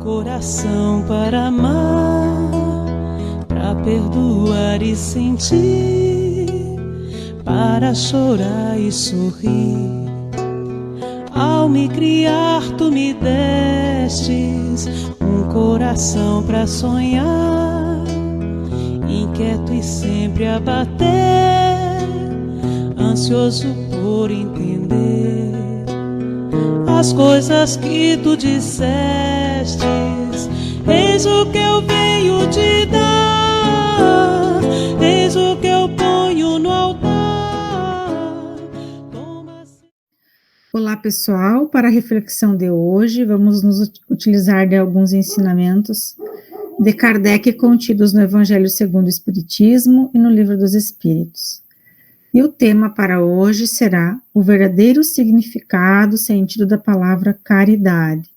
Coração para amar, para perdoar e sentir, para chorar e sorrir. Ao me criar tu me destes um coração para sonhar, inquieto e sempre a bater, ansioso por entender as coisas que tu dissestes. Eis o que eu venho te dar, eis o que eu ponho no altar. Olá pessoal, para a reflexão de hoje vamos nos utilizar de alguns ensinamentos de Kardec contidos no Evangelho segundo o Espiritismo e no Livro dos Espíritos. E o tema para hoje será o verdadeiro significado, sentido da palavra caridade,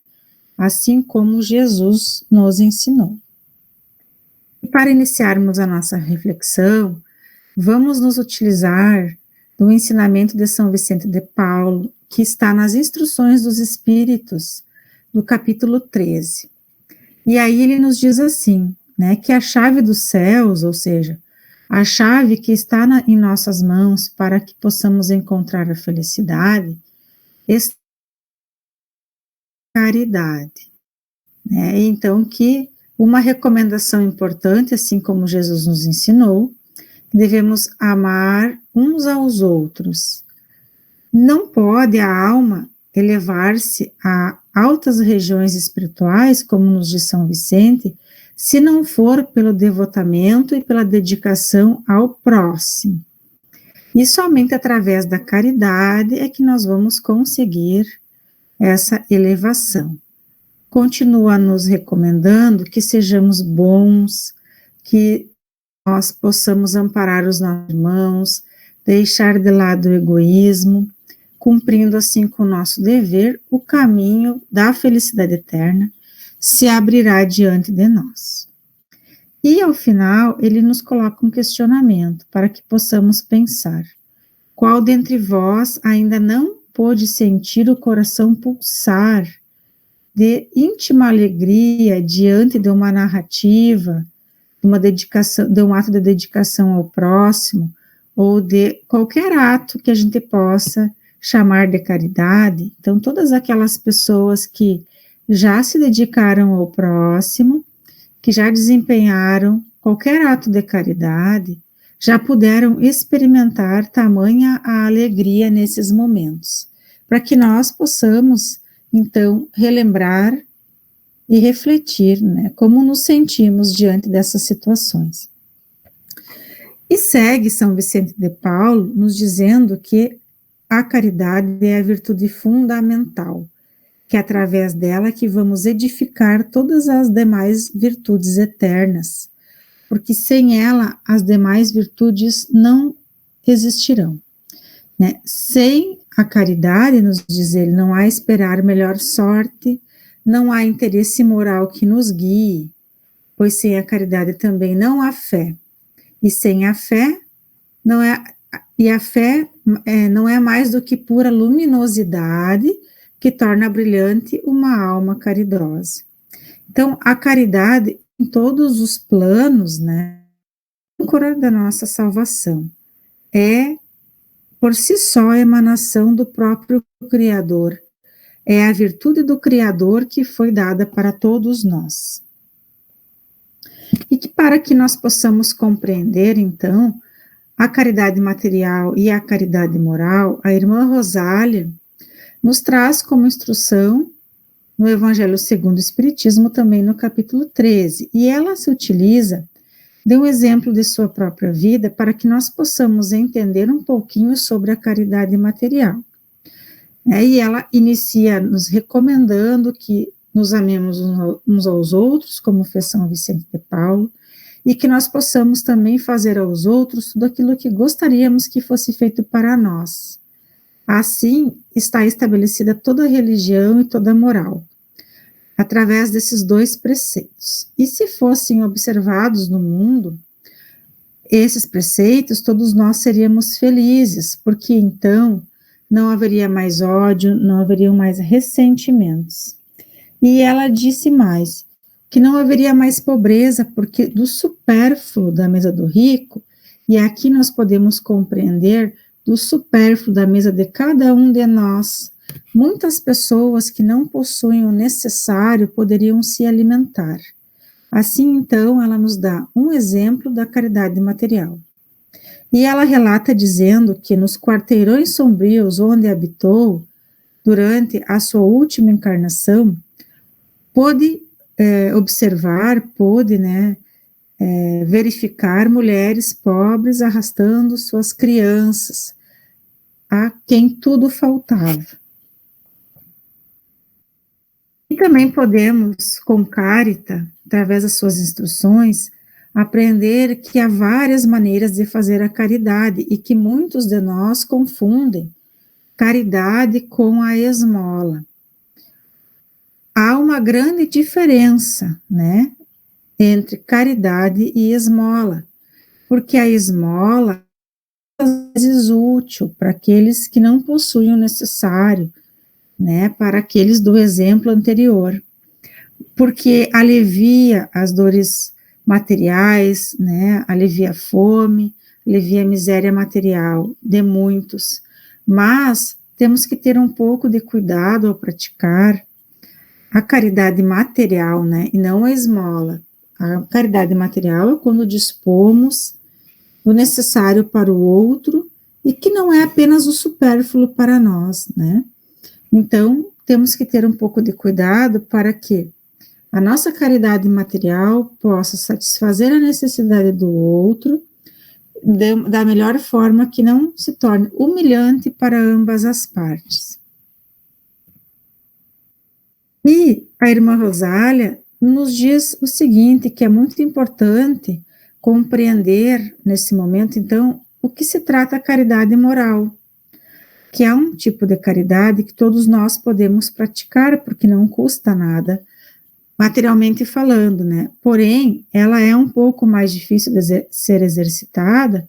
assim como Jesus nos ensinou. E para iniciarmos a nossa reflexão, vamos nos utilizar do ensinamento de São Vicente de Paulo, que está nas Instruções dos Espíritos, no capítulo 13. E aí ele nos diz assim, que a chave dos céus, ou seja, a chave que está em nossas mãos para que possamos encontrar a felicidade, é a caridade. Então, que uma recomendação importante, assim como Jesus nos ensinou, devemos amar uns aos outros. Não pode a alma elevar-se a altas regiões espirituais, como nos diz São Vicente, se não for pelo devotamento e pela dedicação ao próximo. E somente através da caridade é que nós vamos conseguir essa elevação. Continua nos recomendando que sejamos bons, que nós possamos amparar os nossos irmãos, deixar de lado o egoísmo, cumprindo assim com o nosso dever, o caminho da felicidade eterna se abrirá diante de nós. E ao final, ele nos coloca um questionamento para que possamos pensar: qual dentre vós ainda não pôde sentir o coração pulsar de íntima alegria diante de uma narrativa, de um ato de dedicação ao próximo, ou de qualquer ato que a gente possa chamar de caridade? Então, todas aquelas pessoas que já se dedicaram ao próximo, que já desempenharam qualquer ato de caridade, já puderam experimentar tamanha a alegria nesses momentos, para que nós possamos, então, relembrar e refletir, como nos sentimos diante dessas situações. E segue São Vicente de Paulo nos dizendo que a caridade é a virtude fundamental, que é através dela que vamos edificar todas as demais virtudes eternas, porque sem ela as demais virtudes não existirão. Sem a caridade, nos diz ele, não há esperar melhor sorte, não há interesse moral que nos guie, pois sem a caridade também não há fé, e sem a fé não é mais do que pura luminosidade que torna brilhante uma alma caridosa. Então, a caridade em todos os planos, âncora da nossa salvação, é por si só a emanação do próprio Criador, é a virtude do Criador que foi dada para todos nós. E que para que nós possamos compreender, então, a caridade material e a caridade moral, a irmã Rosália nos traz como instrução no Evangelho segundo o Espiritismo, também no capítulo 13, e ela se utiliza de um exemplo de sua própria vida para que nós possamos entender um pouquinho sobre a caridade material. E ela inicia nos recomendando que nos amemos uns aos outros, como fez São Vicente de Paulo, e que nós possamos também fazer aos outros tudo aquilo que gostaríamos que fosse feito para nós. Assim, está estabelecida toda a religião e toda a moral, através desses dois preceitos. E se fossem observados no mundo, esses preceitos, todos nós seríamos felizes, porque então não haveria mais ódio, não haveriam mais ressentimentos. E ela disse mais, que não haveria mais pobreza, porque do supérfluo da mesa do rico, e aqui nós podemos compreender do supérfluo da mesa de cada um de nós, muitas pessoas que não possuem o necessário poderiam se alimentar. Assim, então, ela nos dá um exemplo da caridade material. E ela relata dizendo que nos quarteirões sombrios onde habitou, durante a sua última encarnação, pôde observar, verificar mulheres pobres arrastando suas crianças, a quem tudo faltava. E também podemos, com Carita, através das suas instruções, aprender que há várias maneiras de fazer a caridade e que muitos de nós confundem caridade com a esmola. Há uma grande diferença, né, entre caridade e esmola, porque a esmola é às vezes útil para aqueles que não possuem o necessário, né, para aqueles do exemplo anterior, porque alivia as dores materiais, né, alivia a fome, alivia a miséria material de muitos, mas temos que ter um pouco de cuidado ao praticar a caridade material, né, e não a esmola. A caridade material é quando dispomos do necessário para o outro e que não é apenas o supérfluo para nós, né. Então, temos que ter um pouco de cuidado para que a nossa caridade material possa satisfazer a necessidade do outro da melhor forma, que não se torne humilhante para ambas as partes. E a irmã Rosália nos diz o seguinte, que é muito importante compreender nesse momento, então, o que se trata a caridade moral, que é um tipo de caridade que todos nós podemos praticar, porque não custa nada, materialmente falando, né? Porém, ela é um pouco mais difícil de ser exercitada,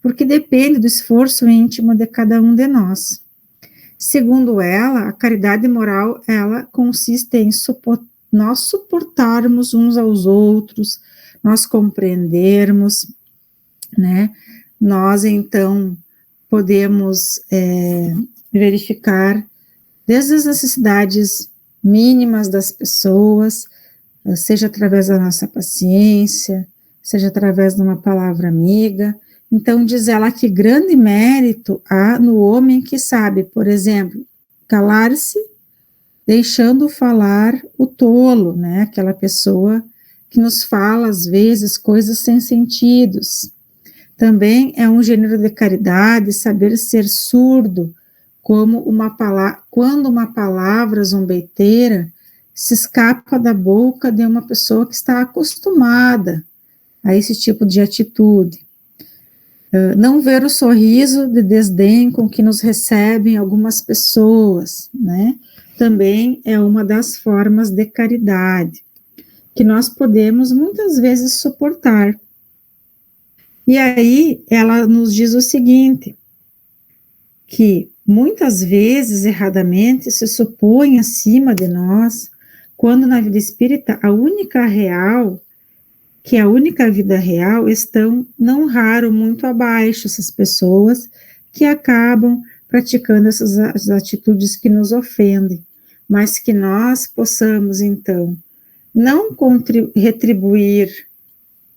porque depende do esforço íntimo de cada um de nós. Segundo ela, a caridade moral, ela consiste em nós suportarmos uns aos outros, nós compreendermos, né? Nós, então, podemos verificar desde as necessidades mínimas das pessoas, seja através da nossa paciência, seja através de uma palavra amiga. Então, diz ela que grande mérito há no homem que sabe, por exemplo, calar-se, deixando falar o tolo, né? Aquela pessoa que nos fala, às vezes, coisas sem sentidos. Também é um gênero de caridade saber ser surdo, como quando uma palavra zombeteira se escapa da boca de uma pessoa que está acostumada a esse tipo de atitude. Não ver o sorriso de desdém com que nos recebem algumas pessoas, né? Também é uma das formas de caridade que nós podemos muitas vezes suportar. E aí ela nos diz o seguinte, que muitas vezes, erradamente, se supõe acima de nós, quando na vida espírita a única vida real estão, não raro, muito abaixo, essas pessoas que acabam praticando essas atitudes que nos ofendem, mas que nós possamos, então, não retribuir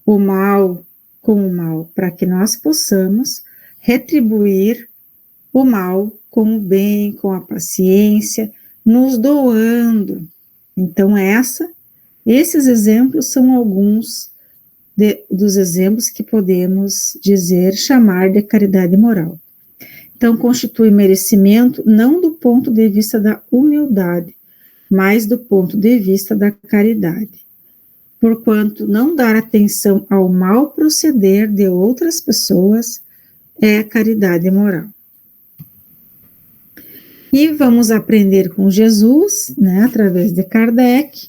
o mal com o mal, para que nós possamos retribuir o mal com o bem, com a paciência, nos doando. Então, esses exemplos são alguns dos exemplos que podemos chamar de caridade moral. Então, constitui merecimento não do ponto de vista da humildade, mas do ponto de vista da caridade. Porquanto não dar atenção ao mau proceder de outras pessoas é caridade moral. E vamos aprender com Jesus, né, através de Kardec,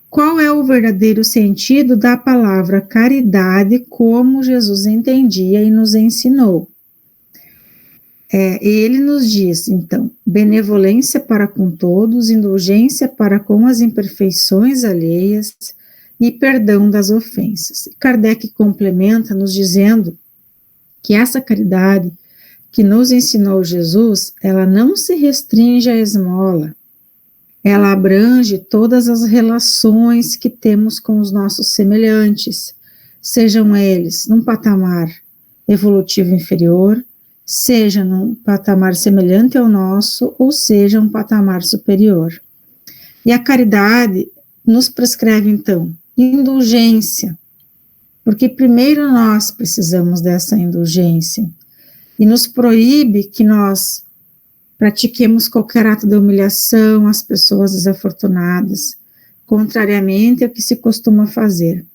qual é o verdadeiro sentido da palavra caridade como Jesus entendia e nos ensinou. ele nos diz, então, benevolência para com todos, indulgência para com as imperfeições alheias e perdão das ofensas. Kardec complementa nos dizendo que essa caridade que nos ensinou Jesus, ela não se restringe à esmola, ela abrange todas as relações que temos com os nossos semelhantes, sejam eles num patamar evolutivo inferior, seja num patamar semelhante ao nosso, ou seja um patamar superior. E a caridade nos prescreve, então, indulgência, porque primeiro nós precisamos dessa indulgência, e nos proíbe que nós pratiquemos qualquer ato de humilhação às pessoas desafortunadas, contrariamente ao que se costuma fazer.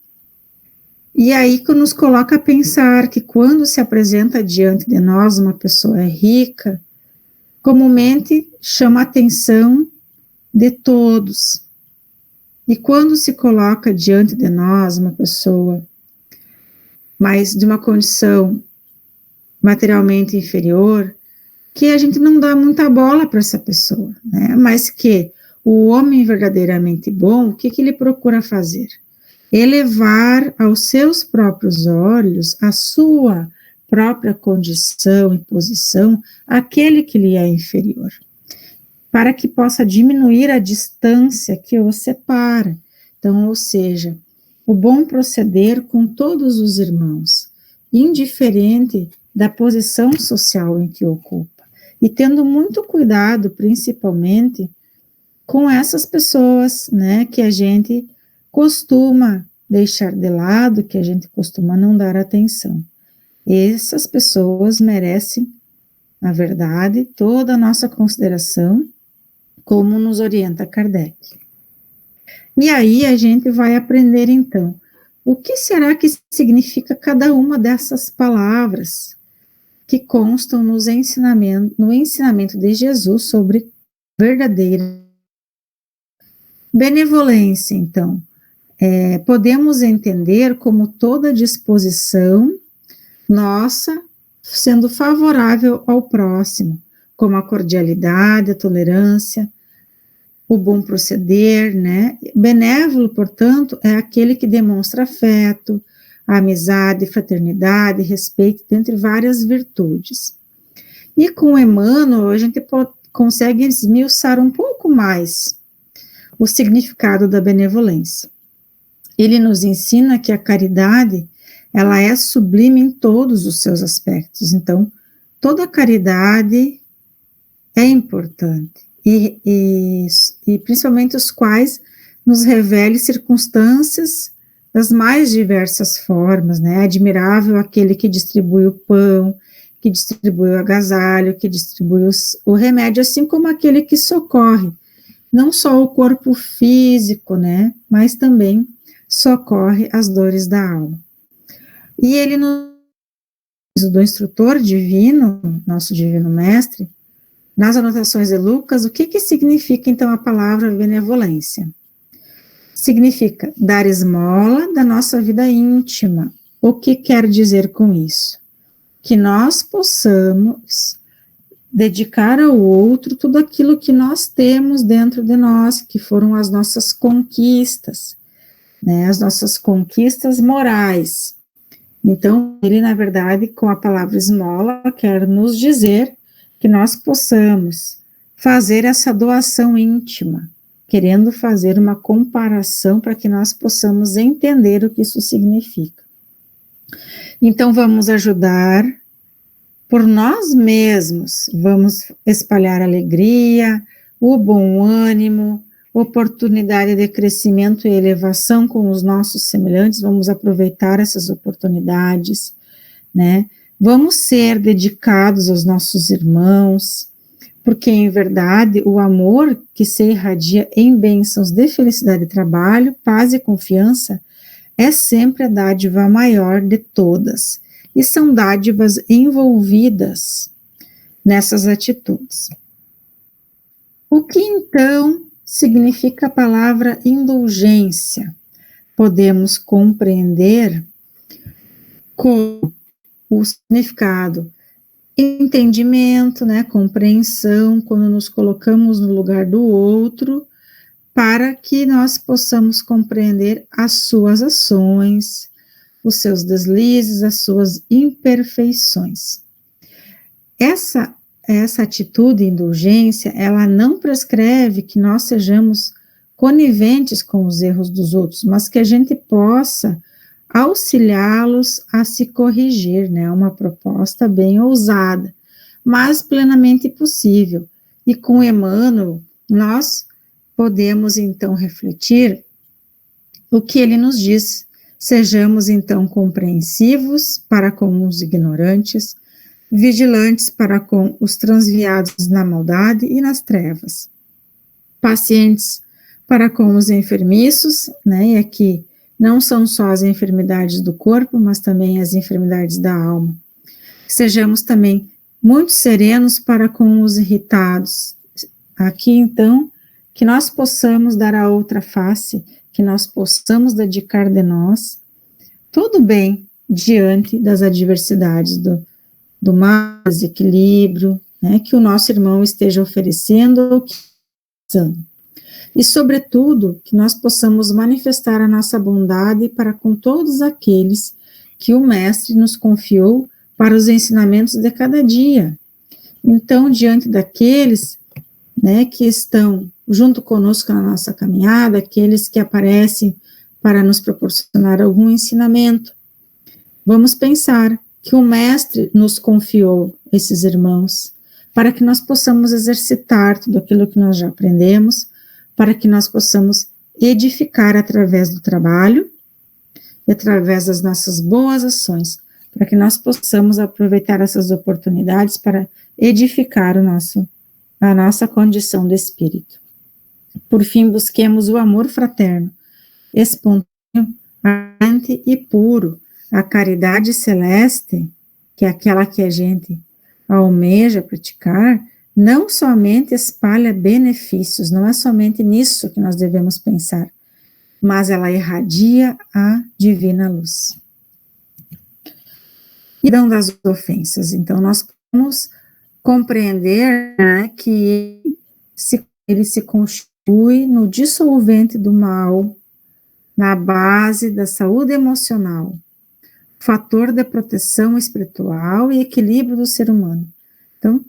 E aí que nos coloca a pensar que quando se apresenta diante de nós uma pessoa rica, comumente chama a atenção de todos. E quando se coloca diante de nós uma pessoa, mas de uma condição materialmente inferior, que a gente não dá muita bola para essa pessoa, né? Mas que o homem verdadeiramente bom, o que ele procura fazer? Elevar aos seus próprios olhos a sua própria condição e posição, aquele que lhe é inferior, para que possa diminuir a distância que o separa. Então, ou seja, o bom proceder com todos os irmãos, indiferente da posição social em que ocupa, e tendo muito cuidado, principalmente, com essas pessoas, né, que a gente costuma deixar de lado, que a gente costuma não dar atenção. Essas pessoas merecem, na verdade, toda a nossa consideração, como nos orienta Kardec. E aí a gente vai aprender, então, o que será que significa cada uma dessas palavras que constam no ensinamento de Jesus sobre verdadeira benevolência. Então, podemos entender como toda disposição nossa sendo favorável ao próximo, como a cordialidade, a tolerância, o bom proceder, né? Benévolo, portanto, é aquele que demonstra afeto, amizade, fraternidade, respeito, dentre várias virtudes. E com Emmanuel, a gente consegue esmiuçar um pouco mais o significado da benevolência. Ele nos ensina que a caridade, ela é sublime em todos os seus aspectos. Então, toda caridade é importante, e principalmente os quais nos revele circunstâncias das mais diversas formas, né? É admirável aquele que distribui o pão, que distribui o agasalho, que distribui o remédio, assim como aquele que socorre, não só o corpo físico, né? Mas também socorre as dores da alma. E ele nos diz do instrutor divino, nosso divino mestre, nas anotações de Lucas, o que significa então a palavra benevolência? Significa dar esmola da nossa vida íntima. O que quer dizer com isso? Que nós possamos dedicar ao outro tudo aquilo que nós temos dentro de nós, que foram as nossas conquistas, né, as nossas conquistas morais. Então, ele, na verdade, com a palavra esmola, quer nos dizer que nós possamos fazer essa doação íntima, querendo fazer uma comparação para que nós possamos entender o que isso significa. Então, vamos ajudar por nós mesmos, vamos espalhar alegria, o bom ânimo, oportunidade de crescimento e elevação com os nossos semelhantes, vamos aproveitar essas oportunidades, né? Vamos ser dedicados aos nossos irmãos, porque, em verdade, o amor que se irradia em bênçãos de felicidade e trabalho, paz e confiança, é sempre a dádiva maior de todas, e são dádivas envolvidas nessas atitudes. O que, então, significa a palavra indulgência? Podemos compreender como o significado entendimento, né, compreensão, quando nos colocamos no lugar do outro, para que nós possamos compreender as suas ações, os seus deslizes, as suas imperfeições. Essa atitude de indulgência, ela não prescreve que nós sejamos coniventes com os erros dos outros, mas que a gente possa auxiliá-los a se corrigir, né? Uma proposta bem ousada, mas plenamente possível. E com Emmanuel, nós podemos então refletir o que ele nos diz. Sejamos então compreensivos para com os ignorantes, vigilantes para com os transviados na maldade e nas trevas, pacientes para com os enfermiços, né? E aqui não são só as enfermidades do corpo, mas também as enfermidades da alma. Sejamos também muito serenos para com os irritados. Aqui, então, que nós possamos dar a outra face, que nós possamos dedicar de nós todo bem diante das adversidades do mal, desequilíbrio, né, que o nosso irmão esteja oferecendo ou precisando. E, sobretudo, que nós possamos manifestar a nossa bondade para com todos aqueles que o Mestre nos confiou para os ensinamentos de cada dia. Então, diante daqueles, né, que estão junto conosco na nossa caminhada, aqueles que aparecem para nos proporcionar algum ensinamento, vamos pensar que o Mestre nos confiou esses irmãos, para que nós possamos exercitar tudo aquilo que nós já aprendemos, para que nós possamos edificar através do trabalho e através das nossas boas ações, para que nós possamos aproveitar essas oportunidades para edificar a nossa condição de espírito. Por fim, busquemos o amor fraterno, espontâneo, ardente e puro, a caridade celeste, que é aquela que a gente almeja praticar, não somente espalha benefícios, não é somente nisso que nós devemos pensar, mas ela irradia a divina luz. E não das ofensas, então nós podemos compreender, né, que ele se constitui no dissolvente do mal, na base da saúde emocional, fator de proteção espiritual e equilíbrio do ser humano. Então,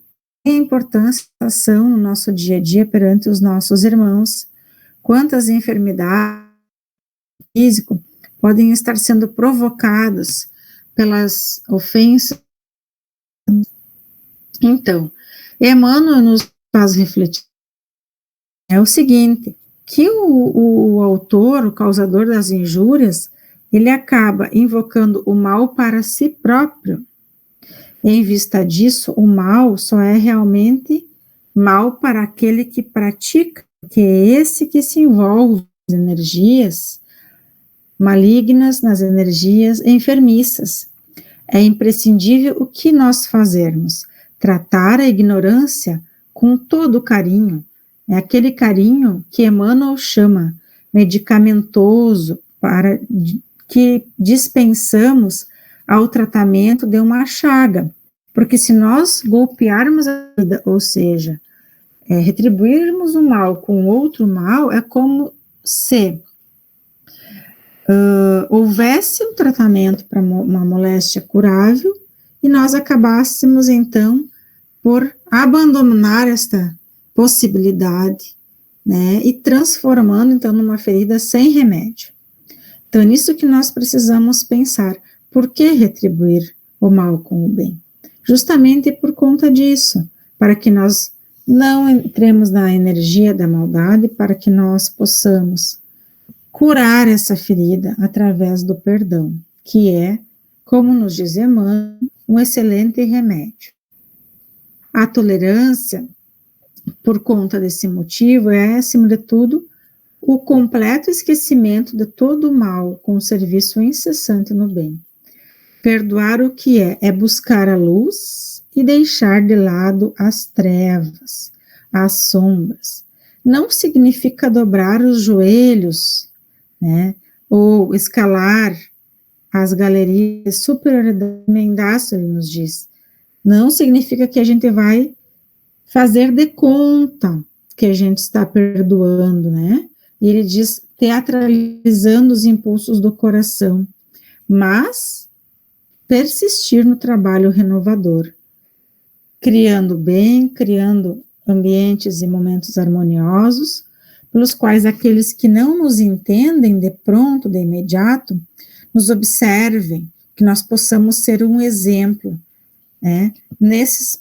a importância da ação no nosso dia a dia perante os nossos irmãos, quantas enfermidades físicas podem estar sendo provocadas pelas ofensas. Então, Emmanuel nos faz refletir é o seguinte, que o autor, o causador das injúrias, ele acaba invocando o mal para si próprio. Em vista disso, o mal só é realmente mal para aquele que pratica, que é esse que se envolve nas energias malignas, nas energias enfermiças. É imprescindível o que nós fazermos, tratar a ignorância com todo carinho, é aquele carinho que Emmanuel chama medicamentoso, para que dispensamos ao tratamento de uma chaga, porque se nós golpearmos a vida, ou seja, retribuirmos o mal com outro mal, é como se houvesse um tratamento para uma moléstia curável e nós acabássemos, então, por abandonar esta possibilidade, né, e transformando, então, numa ferida sem remédio. Então, é nisso que nós precisamos pensar. Por que retribuir o mal com o bem? Justamente por conta disso, para que nós não entremos na energia da maldade, para que nós possamos curar essa ferida através do perdão, que é, como nos diz Emmanuel, um excelente remédio. A tolerância, por conta desse motivo, é, acima de tudo, o completo esquecimento de todo o mal com o serviço incessante no bem. Perdoar o que é buscar a luz e deixar de lado as trevas, as sombras. Não significa dobrar os joelhos, né, ou escalar as galerias de superioridade mendaça, ele nos diz. Não significa que a gente vai fazer de conta que a gente está perdoando, né? E ele diz teatralizando os impulsos do coração, mas persistir no trabalho renovador, criando bem, criando ambientes e momentos harmoniosos, pelos quais aqueles que não nos entendem de pronto, de imediato, nos observem, que nós possamos ser um exemplo, né?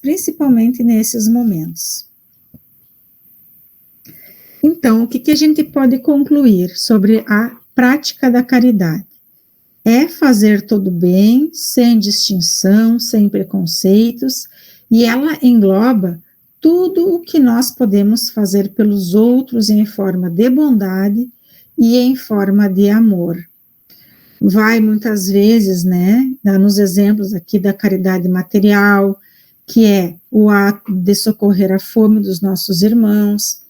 Principalmente nesses momentos. Então, o que a gente pode concluir sobre a prática da caridade? É fazer todo bem, sem distinção, sem preconceitos, e ela engloba tudo o que nós podemos fazer pelos outros em forma de bondade e em forma de amor. Vai muitas vezes, né, nos exemplos aqui da caridade material, que é o ato de socorrer a fome dos nossos irmãos,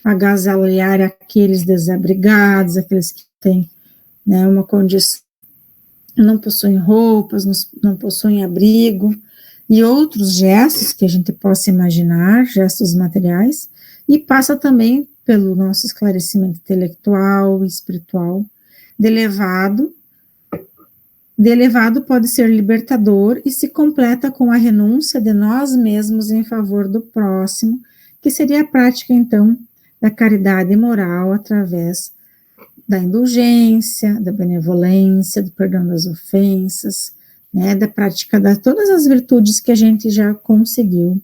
agasalhar aqueles desabrigados, aqueles que têm, né, uma condição, não possuem roupas, não possuem abrigo, e outros gestos que a gente possa imaginar, gestos materiais, e passa também pelo nosso esclarecimento intelectual e espiritual. De elevado pode ser libertador e se completa com a renúncia de nós mesmos em favor do próximo, que seria a prática, então, da caridade moral através da indulgência, da benevolência, do perdão das ofensas, né, da prática de todas as virtudes que a gente já conseguiu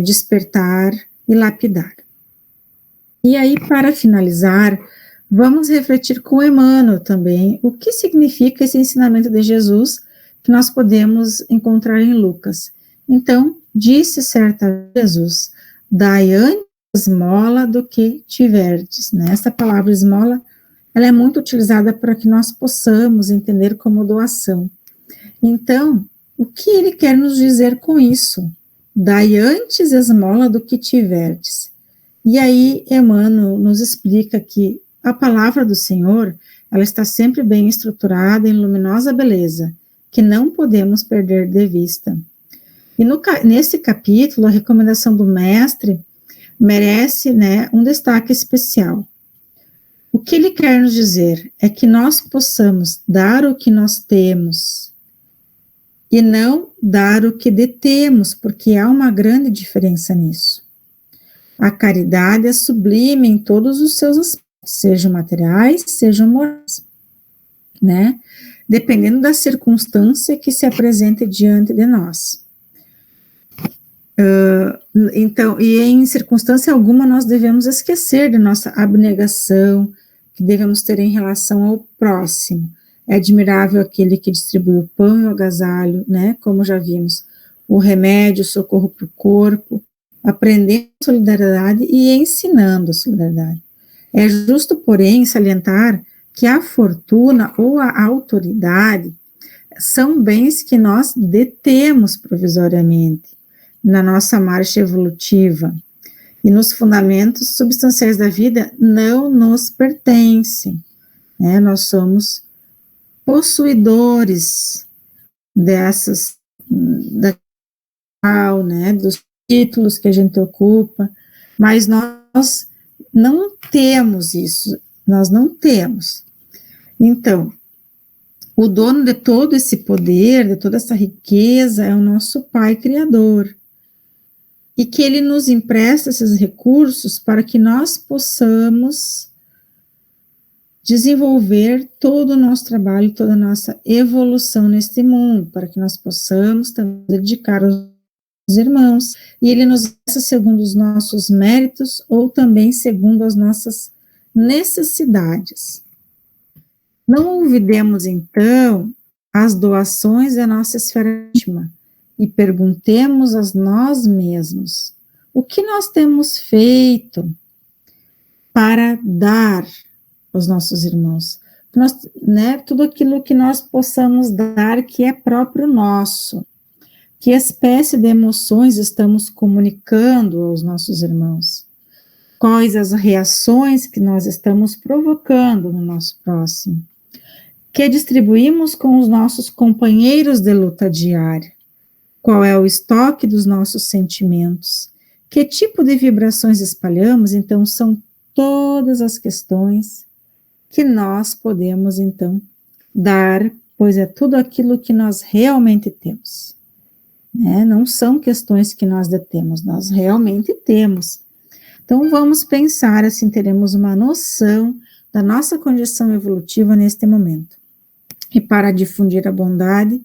despertar e lapidar. E aí, para finalizar, vamos refletir com Emmanuel também o que significa esse ensinamento de Jesus que nós podemos encontrar em Lucas. Então, disse certa Jesus, dai antes esmola do que tiverdes, né? Essa palavra esmola, ela é muito utilizada para que nós possamos entender como doação. Então, o que ele quer nos dizer com isso? Dai antes esmola do que tiverdes. E aí, Emmanuel nos explica que a palavra do Senhor, ela está sempre bem estruturada em luminosa beleza, que não podemos perder de vista. E nesse capítulo, a recomendação do mestre merece, né, um destaque especial. O que ele quer nos dizer é que nós possamos dar o que nós temos e não dar o que detemos, porque há uma grande diferença nisso. A caridade é sublime em todos os seus aspectos, sejam materiais, sejam morais, né? Dependendo da circunstância que se apresente diante de nós. Então, e em circunstância alguma nós devemos esquecer de nossa abnegação que devemos ter em relação ao próximo. É admirável aquele que distribui o pão e o agasalho, né? Como já vimos, o remédio, o socorro para o corpo, aprendendo a solidariedade e ensinando a solidariedade. É justo, porém, salientar que a fortuna ou a autoridade são bens que nós detemos provisoriamente na nossa marcha evolutiva e nos fundamentos substanciais da vida não nos pertencem, né? Nós somos possuidores dessas, né, dos títulos que a gente ocupa, mas nós não temos isso, nós não temos. Então, o dono de todo esse poder, de toda essa riqueza, é o nosso Pai Criador, e que Ele nos empresta esses recursos para que nós possamos desenvolver todo o nosso trabalho, toda a nossa evolução neste mundo, para que nós possamos também dedicar aos irmãos, e Ele nos empresta segundo os nossos méritos ou também segundo as nossas necessidades. Não olvidemos, então, as doações da nossa esfera íntima e perguntemos a nós mesmos o que nós temos feito para dar aos nossos irmãos, né, tudo aquilo que nós possamos dar que é próprio nosso, que espécie de emoções estamos comunicando aos nossos irmãos, quais as reações que nós estamos provocando no nosso próximo, que distribuímos com os nossos companheiros de luta diária, qual é o estoque dos nossos sentimentos, que tipo de vibrações espalhamos. Então, são todas as questões que nós podemos, então, dar, pois é tudo aquilo que nós realmente temos. Né? Não são questões que nós detemos, nós realmente temos. Então, vamos pensar assim, teremos uma noção da nossa condição evolutiva neste momento. E para difundir a bondade,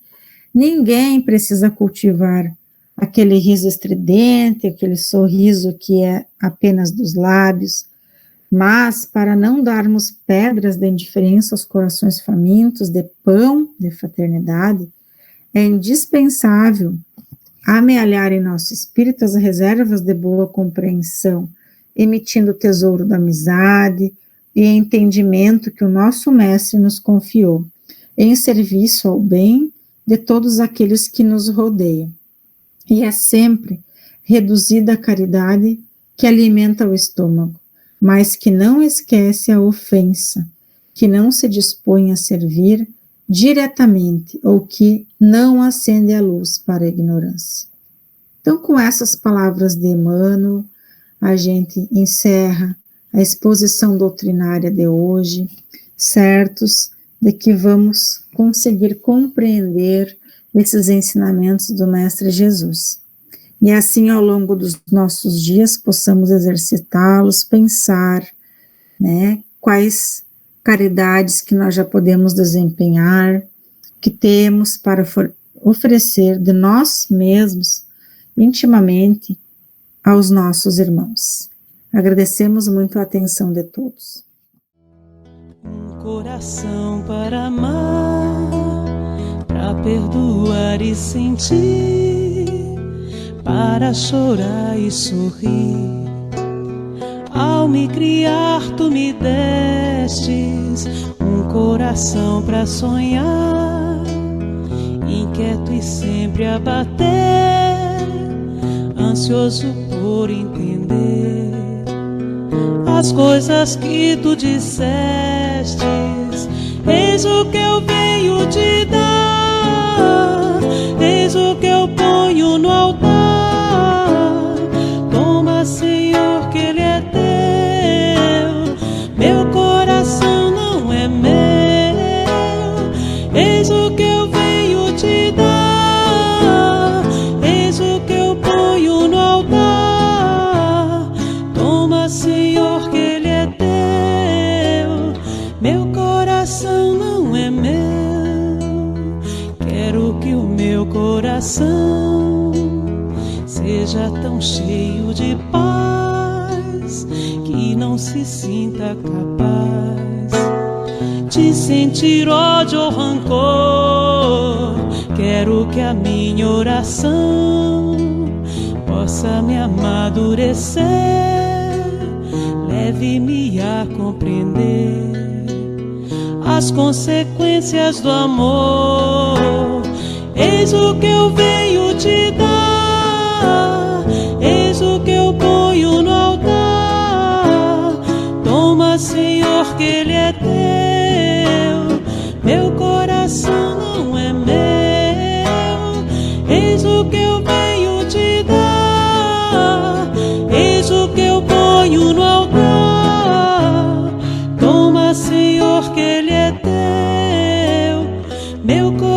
ninguém precisa cultivar aquele riso estridente, aquele sorriso que é apenas dos lábios, mas para não darmos pedras de indiferença aos corações famintos de pão, de fraternidade, é indispensável amealhar em nosso espírito as reservas de boa compreensão, emitindo o tesouro da amizade e entendimento que o nosso mestre nos confiou, em serviço ao bem de todos aqueles que nos rodeiam. E é sempre reduzida a caridade que alimenta o estômago, mas que não esquece a ofensa, que não se dispõe a servir diretamente ou que não acende a luz para a ignorância. Então, com essas palavras de Emmanuel, a gente encerra a exposição doutrinária de hoje, certos de que vamos conseguir compreender esses ensinamentos do Mestre Jesus. E assim, ao longo dos nossos dias, possamos exercitá-los, pensar, né, quais caridades que nós já podemos desempenhar, que temos para oferecer de nós mesmos, intimamente, aos nossos irmãos. Agradecemos muito a atenção de todos. Um coração para amar, para perdoar e sentir, para chorar e sorrir. Ao me criar, tu me destes um coração para sonhar, inquieto e sempre a bater, ansioso por entender as coisas que tu dissestes. Eis o que eu venho te dar, eis o que eu ponho no altar. Toma, Senhor, que ele é teu, meu coração não é meu. Eis o que eu venho te dar, eis o que eu ponho no altar. Toma, Senhor, que ele é teu, meu coração não é meu. Quero que o meu coração seja tão cheio de paz que não se sinta capaz de sentir ódio ou rancor. Quero que a minha oração possa me amadurecer, leve-me a compreender as consequências do amor. Eis o que eu venho te dar, eis o que eu ponho no altar. Toma, Senhor, que ele é teu, meu coração não é meu. Eis o que eu venho te dar, eis o que eu ponho no altar. Toma, Senhor, que ele é teu, meu coração